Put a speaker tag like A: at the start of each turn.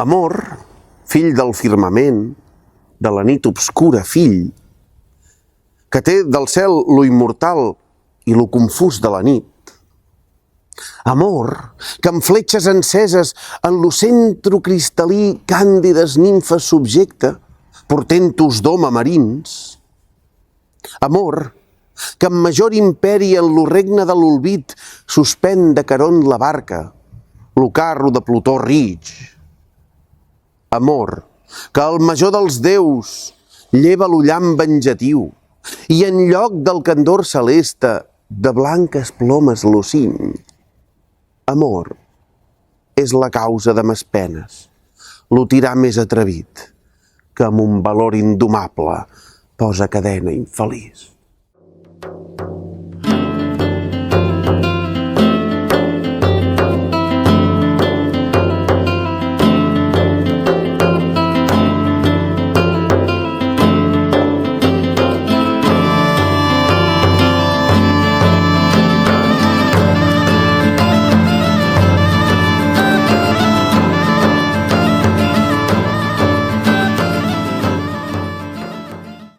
A: Amor, fill del firmament, de la nit obscura fill, que té del cel lo immortal i lo confús de la nit. Amor, que amb fletxes enceses en lo centro cristal·lí càndides nimfes subjecta, portentos d'home marins. Amor, que amb major imperi en lo regne de l'olvid suspèn de caron la barca, lo carro de Plutó rig. Amor, que el major dels déus lleva l'ullam venjatiu i en lloc del candor celeste de blanques plomes lucint. Amor és la causa de mes penes, lo tirà més atrevit, que amb un valor indomable posa cadena infeliç.